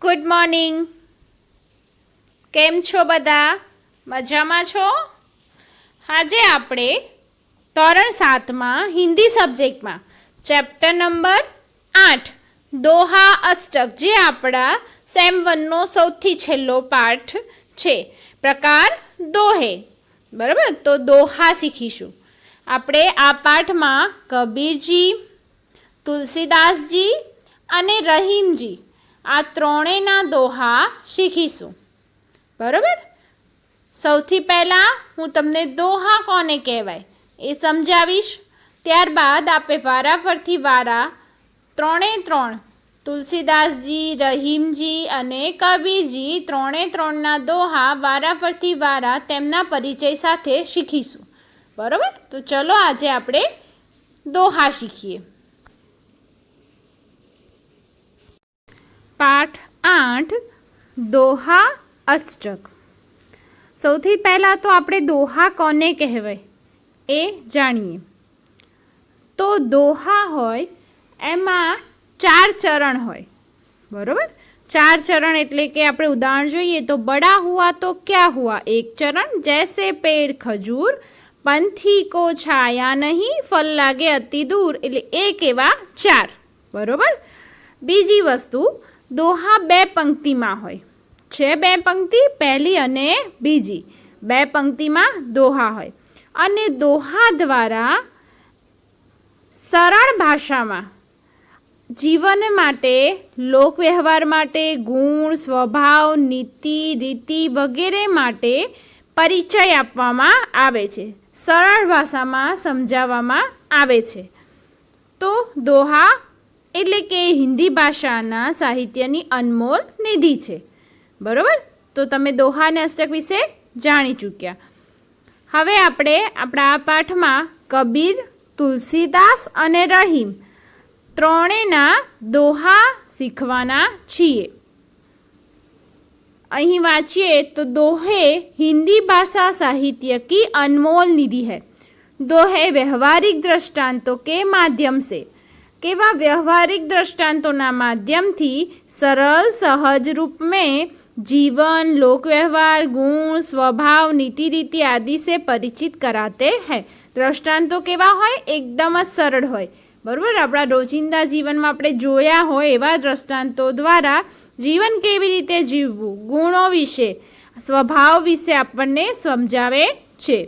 Good morning. કેમ છો બધા? મજામાં છો? આજે આપણે ધોરણ 7માં હિન્દી સબ્જેક્ટમાં ચેપ્ટર નંબર 8 દોહા અષ્ટક, જે આપણા સેમ 1નો સૌથી છેલ્લો પાઠ છે, પ્રકાર દોહે. બરાબર, તો દોહા શીખીશું. આપણે આ પાઠમાં કબીરજી, તુલસીદાસજી અને રહીમજી આ ત્રણેયના દોહા શીખીશું. બરાબર, સૌથી પહેલાં હું તમને દોહા કોને કહેવાય એ સમજાવીશ. ત્યારબાદ આપણે વારાફરતી ત્રણે તુલસીદાસજી, રહીમજી અને કબીરજી ત્રણના દોહા વારાફરતી તેમના પરિચય સાથે શીખીશું. બરાબર, તો ચલો આજે આપણે દોહા શીખીએ. પાઠ 8 દોહા અષ્ટક. સૌથી પહેલાં તો આપણે દોહા કોને કહેવાય એ જાણીએ. તો દોહા હોય એમાં 4 ચરણ હોય. બરાબર, 4 ચરણ એટલે કે આપણે ઉદાહરણ જોઈએ તો બડા હુઆ તો ક્યા હુઆ એક ચરણ, જૈસે પેડ ખજૂર, પંથી કો છાયા નહીં, ફલ લાગે અતિ દૂર, એટલે એક એવા 4. બરાબર, બીજી વસ્તુ દોહા 2 પંક્તિમાં હોય છે. 2 પંક્તિ, પહેલી અને બીજી 2 પંક્તિમાં દોહા હોય. અને દોહા દ્વારા સરળ ભાષામાં જીવન માટે, લોક વ્યવહાર માટે, ગુણ, સ્વભાવ, નીતિ, રીતિ વગેરે માટે પરિચય આપવામાં આવે છે, સરળ ભાષામાં સમજાવવામાં આવે છે. તો દોહા એટલે કે હિન્દી ભાષાના સાહિત્યની અનમોલ નિધિ છે. બરાબર, તો તમે દોહા અને અષ્ટક વિશે જાણી ચૂક્યા. હવે આપણે આપણા આ પાઠમાં કબીર, તુલસીદાસ અને રહીમ ત્રણેયના દોહા શીખવાના છીએ. અહીં વાંચીએ તો દોહે हिंदी भाषा साहित्य की अनमोल निधि है. दोहे व्यवहारिक दृष्टांतों के माध्यम से, केवा व्यवहारिक दृष्टांतों माध्यमથી सरल सहज रूप में जीवन, लोक व्यवहार, गुण, स्वभाव, नीति रीति आदि से परिचित कराते हैं. दृष्टांतो केवा હોય? એકદમ જ સરળ હોય. બરાબર, આપણા રોજિંદા જીવનમાં આપણે જોયા હોય એવા દૃષ્ટાંતો દ્વારા જીવન કેવી રીતે જીવવું, ગુણો વિશે, સ્વભાવ વિશે આપણને સમજાવે છે.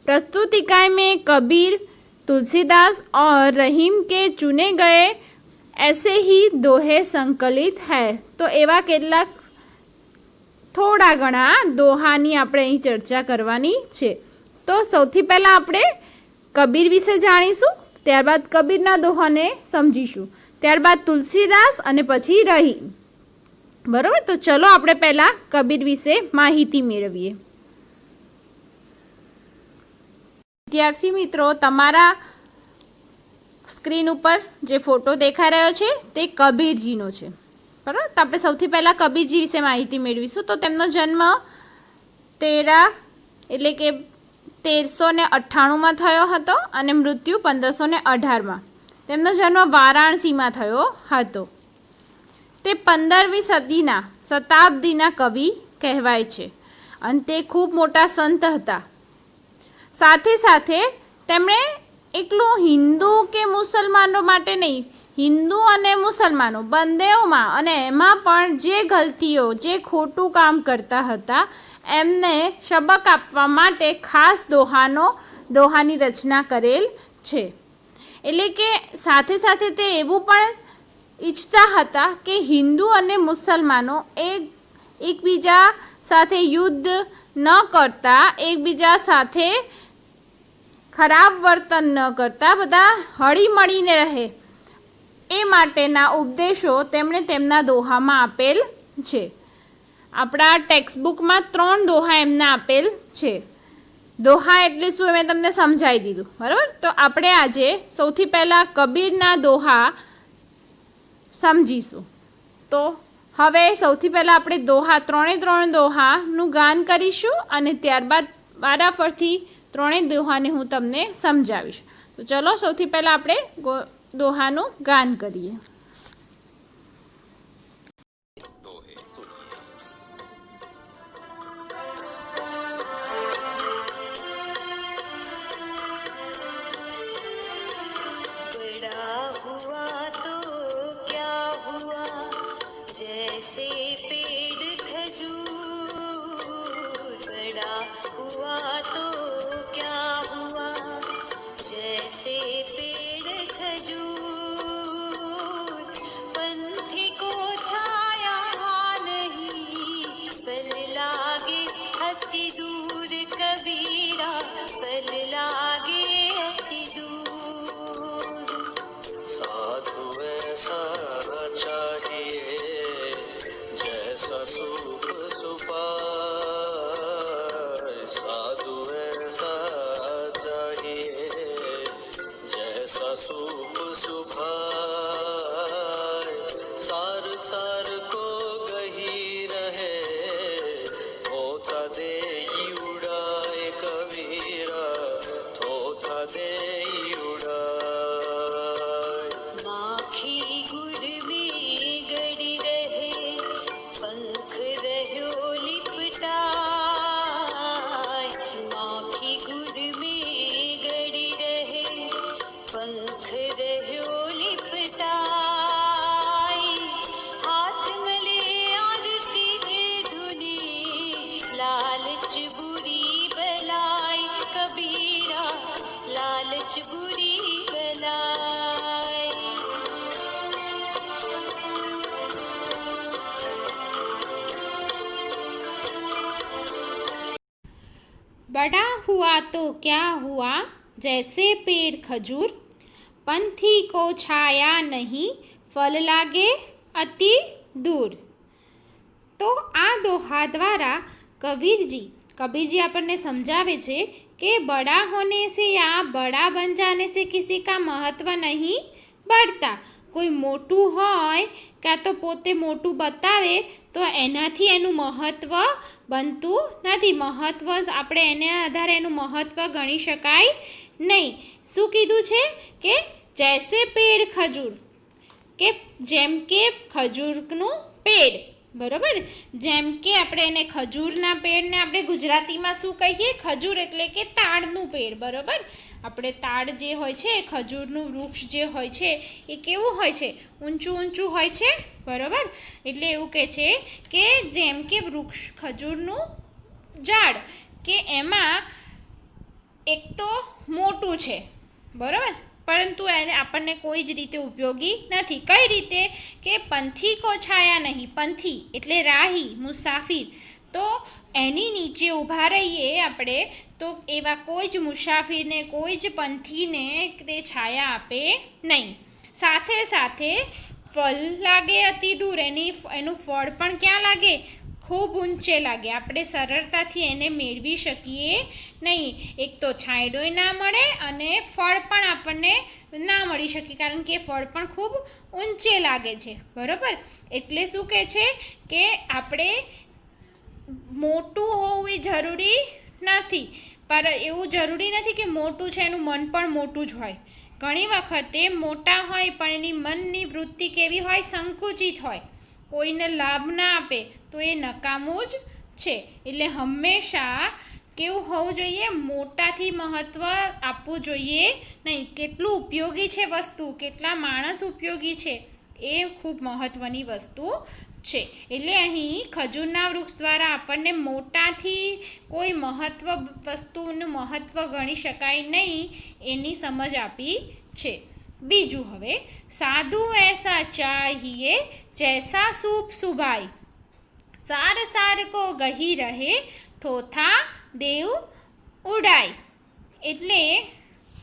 प्रस्तुत इकाई में कबीर, तुलसीदास और रहीम के चुने गए ऐसे ही दोहे संकलित है. तो एवा કેટલાક થોડા ઘણા દોહાની આપણે અહીં ચર્ચા કરવાની છે. તો સૌથી પહેલાં આપણે કબીર વિશે જાણીશું, ત્યારબાદ કબીરના દોહાને સમજીશું, ત્યારબાદ તુલસીદાસ અને પછી રહીમ. બરાબર, તો ચલો આપણે પહેલાં કબીર વિશે માહિતી મેળવીએ. વિદ્યાર્થી મિત્રો, તમારા સ્ક્રીન ઉપર જે ફોટો દેખાઈ રહ્યો છે તે કબીરજીનો છે. બરાબર, તો આપણે સૌથી પહેલાં કબીરજી વિશે માહિતી મેળવીશું. તો તેમનો જન્મ 1398માં થયો હતો અને મૃત્યુ 1518માં. તેમનો જન્મ વારાણસીમાં થયો હતો. તે 15મી શતાબ્દીના કવિ કહેવાય છે અને તે ખૂબ મોટા સંત હતા. સાથે સાથે તેમણે એકલું હિન્દુ કે મુસલમાનો માટે નહીં, હિન્દુ અને મુસલમાનો બંનેઓમાં અને એમાં પણ જે ગલતીઓ, જે ખોટું કામ કરતા હતા એમને સબક આપવા માટે ખાસ દોહાની રચના કરેલ છે. એટલે કે સાથે સાથે તે એવું પણ ઈચ્છતા હતા કે હિન્દુ અને મુસલમાનો એકબીજા સાથે યુદ્ધ ન કરતા, એકબીજા સાથે ખરાબ વર્તન ન કરતા, બધા હળીમળીને રહે એ માટેના ઉપદેશો તેમણે તેમના દોહામાં આપેલ છે. આપણા ટેક્સ્ટબુકમાં 3 દોહા એમને આપેલ છે. દોહા એટલે શું મેં તમને સમજાવી દીધું. બરાબર, તો આપણે આજે સૌથી પહેલાં કબીરના દોહા સમજીશું. તો હવે સૌથી પહેલાં આપણે ત્રણે દોહાનું ગાન કરીશું અને ત્યારબાદ વારાફરતી ત્રણેય દોહાને હું તમને સમજાવીશ. તો ચલો સૌથી પહેલાં આપણે દોહાનું ગાન કરીએ. सुनिए। बड़ा हुआ तो क्या हुआ, जैसे पेड़ खजूर। बड़ा हुआ तो क्या हुआ, जैसे पेड़ खजूर। पंथी को छाया नहीं, पल लागे अति दूर। कबीरा पल लागे अति दूर। साधु ऐसा चाहिए जैसा सूप सुपाए। साधु ऐसा चाहिए जैसा सूप सुभाए। सार सार को गही रहे, थोथा दे उड़ाए। कबीरा थोथा दे उड़ाए। माखी गुड़ में गड़ी रहे, पंख रहो लिपटाए। माखी गुड़ में गड़ी रहे, पंख रहो लिपटाए। हाथ मले आरती है धुनी, लालच बुरी बलाई। कबीरा लालच बुरी बलाई। बड़ा हुआ तो क्या हुआ, जैसे पेड़ खजूर। पंथी को छाया नहीं, ફલ લાગે અતિ દૂર। તો આ દોહા દ્વારા कबीर जी આપણને સમજાવે છે કે बड़ा होने से या बड़ा बन जाने से किसी का महत्व नहीं बढ़ता। કોઈ મોટું હોય કાં તો પોતે મોટું બતાવે તો એનાથી એનું મહત્ત્વ બનતું નથી। મહત્ત્વ આપણે એને આધારે એનું મહત્ત્વ ગણી શકાય નહીં। શું કીધું છે કે જૈસે પેડ ખજૂર, કે જેમ કે ખજૂરનું પેડ, બરાબર। જેમ કે આપણે એને ખજૂરના પેડને આપણે ગુજરાતીમાં શું કહીએ, ખજૂર એટલે કે તાડનું પેડ, બરાબર। આપણે તાડ જે હોય છે, ખજૂરનું વૃક્ષ જે હોય છે એ કેવું હોય છે, ઊંચું ઊંચું હોય છે, બરાબર। એટલે એવું કહે છે કે જેમ કે વૃક્ષ ખજૂરનું ઝાડ કે એમાં એક તો મોટું છે, બરાબર, પરંતુ એને આપણને કોઈ જ રીતે ઉપયોગી નથી। કઈ રીતે કે પંથી કો છાયા નહીં, પંથી એટલે રાહી, મુસાફિર, તો એની નીચે ઊભા રહીએ આપણે તો એવા કોઈ જ મુસાફિરને, કોઈ જ પંથીને તે છાયા આપે નહીં। સાથે સાથે ફળ લાગે અતિ દૂર, એનું ફળ પણ ક્યાં લાગે, ખૂબ ઊંચે લાગે, આપણે સરળતાથી એને મેળવી શકીએ નહીં। એક તો છાંયડોય ના મળે અને ફળ પણ આપણને ના મળી શકે, કારણ કે ફળ પણ ખૂબ ઊંચે લાગે છે, બરાબર। એટલે શું કહે છે કે આપણે મોટું હોવું એ જરૂરી નથી, પર એવું જરૂરી નથી કે મોટું છે એનું મન પણ મોટું જ હોય। ઘણી વખતે મોટા હોય પણ એની મનની વૃત્તિ કેવી હોય, સંકુચિત હોય, કોઈને લાભ ના આપે તો એ નકામું જ છે। એટલે હંમેશા કેવું હોવું જોઈએ, મોટાથી મહત્ત્વ આપવું જોઈએ નહીં। કેટલું ઉપયોગી છે વસ્તુ, કેટલા માણસ ઉપયોગી છે એ ખૂબ મહત્ત્વની વસ્તુ છે। એટલે અહીં ખજૂરના વૃક્ષ દ્વારા આપણને મોટાથી કોઈ વસ્તુનું મહત્ત્વ ગણી શકાય નહીં એની સમજ આપી છે। બીજું હવે, સાધુ એસા ચાહીએ જૈસા સૂપ સુભાઈ। સાર સાર કો ગહી રહે, થોથા દેવ ઉડાય। એટલે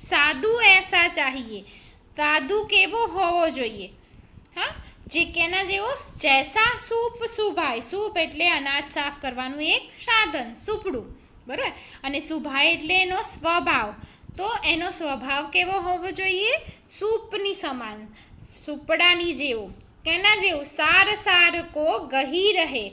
સાધુ એસા ચાહીએ, સાધુ કેવો હોવો જોઈએ, હા, જે કેના જેવો, જૈસા સૂપ સુભાય, સૂપ એટલે અનાજ સાફ કરવાનું એક સાધન, સૂપડું, બરાબર, અને સુભાય એટલે એનો સ્વભાવ, તો એનો સ્વભાવ કેવો હોવો જોઈએ, સૂપની સમાન, સૂપડાની જેવો, કેના જેવું, સાર સાર કો ગહી રહે,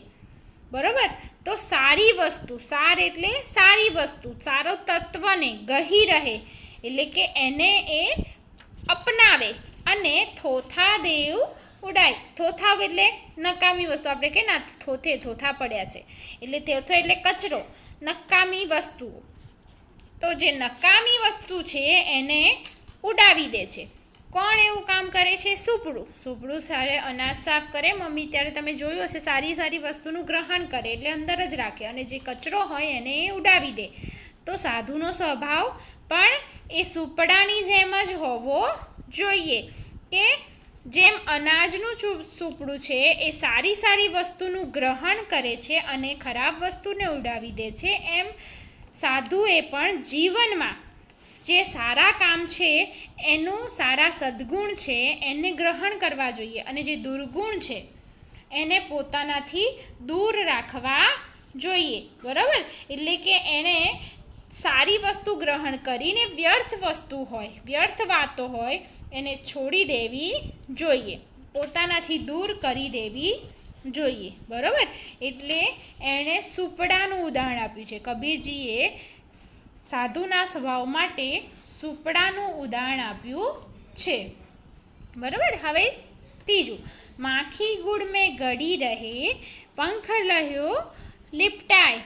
બરાબર। તો સારી વસ્તુ, સાર એટલે સારી વસ્તુ, સારો તત્વને ગહી રહે એટલે કે એને એ અપનાવે, અને થોથા દેવ ઉડાય. થોથાવ એટલે નકામી વસ્તુ. આપણે કે ના થોથા પડ્યા છે, એટલે થોથો એટલે કચરો, નકામી વસ્તુ. તો જે નકામી વસ્તુ છે એને ઉડાવી દે છે. કોણ એવું કામ કરે છે? સુપડું. સુપડું સારે અનાજ સાફ કરે મમ્મી, ત્યારે તમે જોયું હશે સારી સારી વસ્તુનું ગ્રહણ કરે એટલે અંદર જ રાખે, અને જે કચરો હોય એને ઉડાવી દે. તો સાધુનો સ્વભાવ પણ એ સુપડાની જેમ જ હોવો જોઈએ, કે જેમ અનાજનું સુપડું છે એ સારી સારી વસ્તુનું ગ્રહણ કરે છે અને ખરાબ વસ્તુને ઉડાવી દે છે, એમ સાધુએ પણ જીવનમાં જે સારા કામ છે એનું સારા સદ્ગુણ છે એને ગ્રહણ કરવા જોઈએ, અને જે દુર્ગુણ છે એને પોતાનાથી દૂર રાખવા જોઈએ. બરાબર? એટલે કે એને સારી વસ્તુ ગ્રહણ કરીને વ્યર્થ વસ્તુ હોય, વ્યર્થ વાતો હોય એને છોડી દેવી જોઈએ, પોતાનાથી દૂર કરી દેવી જોઈએ. બરાબર? એટલે એણે સુપડાનું ઉદાહરણ આપ્યું છે. કબીરજીએ સાધુના સ્વભાવ માટે સુપડાનું ઉદાહરણ આપ્યું છે. બરાબર? હવે ત્રીજું, માખી ગુડ મેં ગડી રહે, પંખ લહ્યો लिपटाए,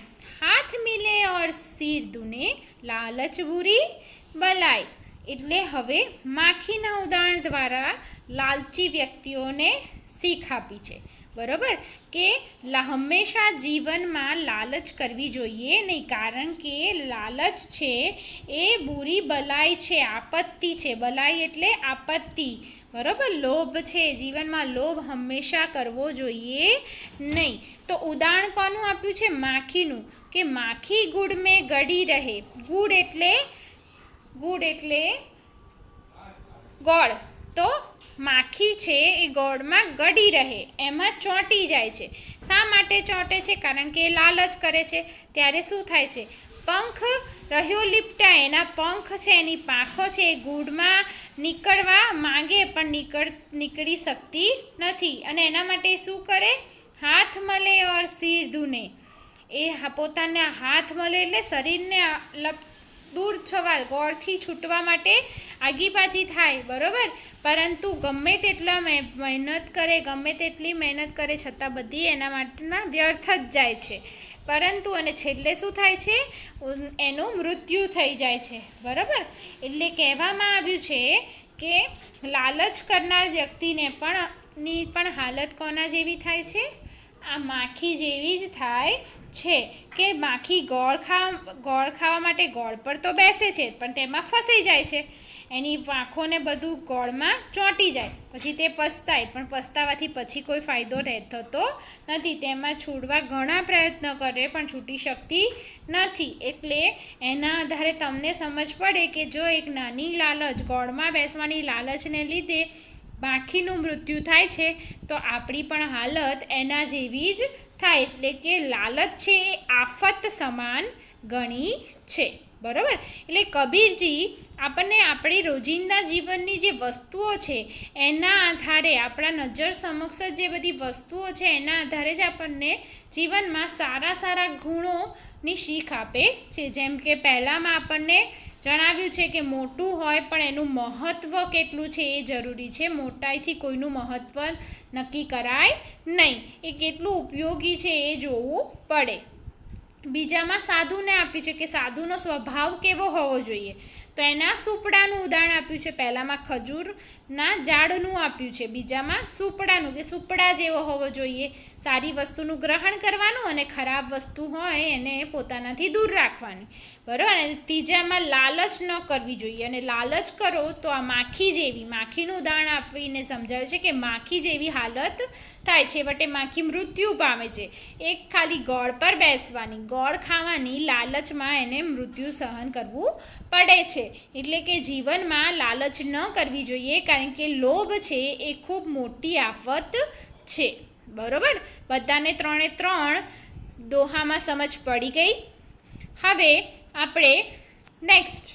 हाथ मिले और सिर धुने, लालच बुरी बलाय. એટલે હવે માખીના ઉદાહરણ દ્વારા લાલચી વ્યક્તિઓને શીખ આપી છે. બરાબર? કે હંમેશા જીવનમાં લાલચ કરવી જોઈએ નહીં, કારણ કે લાલચ છે એ બુરી બલાઈ છે, આપત્તિ છે. બલાઈ એટલે આપત્તિ. બરાબર? લોભ છે, જીવનમાં લોભ હંમેશા કરવો જોઈએ નહીં. તો ઉદાહરણ કોનું આપ્યું છે? માખીનું, કે માખી ગુડ મેં ગડી રહે. ગુડ એટલે ગોળ. તો માખી છે એ ગોળમાં ગડી રહે, એમાં ચોંટી જાય છે. શા માટે ચોંટે છે? કારણ કે એ લાલચ કરે છે. ત્યારે શું થાય છે? પંખ રહ્યો લીપટાય, એના પંખ છે, એની પાંખો છે એ ગૂઢમાં નીકળવા માંગે પણ નીકળી શકતી નથી, અને એના માટે શું કરે? હાથ મલે ઓર સિર ધુને. એ પોતાના હાથ મલે એટલે શરીરને દૂર થવા, ગોળથી છૂટવા માટે આગી પાછી થાય. બરાબર? પરંતુ ગમે તેટલા તેટલી મહેનત કરે છતાં બધી એના માટેના વ્યર્થ જ જાય છે. પરંતુ અને છેલ્લે શું થાય છે? એનું મૃત્યુ થઈ જાય છે. બરાબર? એટલે કહેવામાં આવ્યું છે કે લાલચ કરનાર વ્યક્તિને પણ હાલત કોના જેવી થાય છે? આ માખી જેવી જ થાય છે. કે માખી ગોળ ખાવા માટે ગોળ પર તો બેસે છે, પણ તેમાં ફસાઈ જાય છે. એની પાંખોને બધું ગોળમાં ચોંટી જાય, પછી તે પસ્તાય, પણ પસ્તાવાથી પછી કોઈ ફાયદો થતો નથી. તેમાં છૂટવા ઘણા પ્રયત્ન કરે પણ છૂટી શકતી નથી. એટલે એના આધારે તમને સમજ પડે કે જો એક નાની લાલચ, ગોળમાં બેસવાની લાલચને લીધે માખીનું મૃત્યુ થાય છે, તો આપણી પણ હાલત એના જેવી જ થાય. એટલે કે લાલચ છે એ આફત સમાન ગણી છે. બરાબર? એટલે કબીરજી આપણને આપણી રોજિંદા જીવનની જે વસ્તુઓ છે એના આધારે, આપણા નજર સમક્ષ જે બધી વસ્તુઓ છે એના આધારે જ આપણને જીવનમાં સારા ગુણોની શીખ આપે છે. જેમ કે પહેલાંમાં આપણને જણાવ્યું છે કે મોટું હોય પણ એનું મહત્ત્વ કેટલું છે એ જરૂરી છે. મોટાઈથી કોઈનું મહત્ત્વ નક્કી કરાય નહીં, એ કેટલું ઉપયોગી છે એ જોવું પડે. બીજામાં સાધુને આપ્યું છે કે સાધુનો સ્વભાવ કેવો હોવો જોઈએ, તો એના સુપડાનું ઉદાહરણ આપ્યું છે. પહેલાંમાં ખજૂરના ઝાડનું આપ્યું છે, બીજામાં સુપડાનું, કે સુપડા જેવો હોવો જોઈએ, સારી વસ્તુનું ગ્રહણ કરવાનું અને ખરાબ વસ્તુ હોય એને પોતાનાથી દૂર રાખવાની. બરાબર? અને ત્રીજામાં લાલચ ન કરવી જોઈએ, અને લાલચ કરો તો આ માખીનું ઉદાહરણ આપીને સમજાવ્યું છે કે માખી જેવી હાલત થાય. છેવટે માખી મૃત્યુ પામે છે. એક ખાલી ગોળ પર બેસવાની, ગોળ ખાવાની લાલચમાં એને મૃત્યુ સહન કરવું પડે છે. એટલે કે જીવનમાં લાલચ ન કરવી જોઈએ, કારણ કે લોભ છે એ ખૂબ મોટી આફત છે. બરાબર? બધાને 3 દોહામાં સમજ પડી ગઈ. હવે આપણે નેક્સ્ટ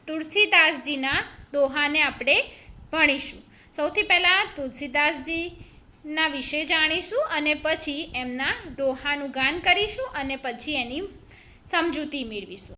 તુલસીદાસજીના દોહાને આપણે ભણીશું. સૌથી પહેલાં તુલસીદાસજીના વિશે જાણીશું, અને પછી એમના દોહાનું ગાન કરીશું, અને પછી એની સમજૂતી મેળવીશું.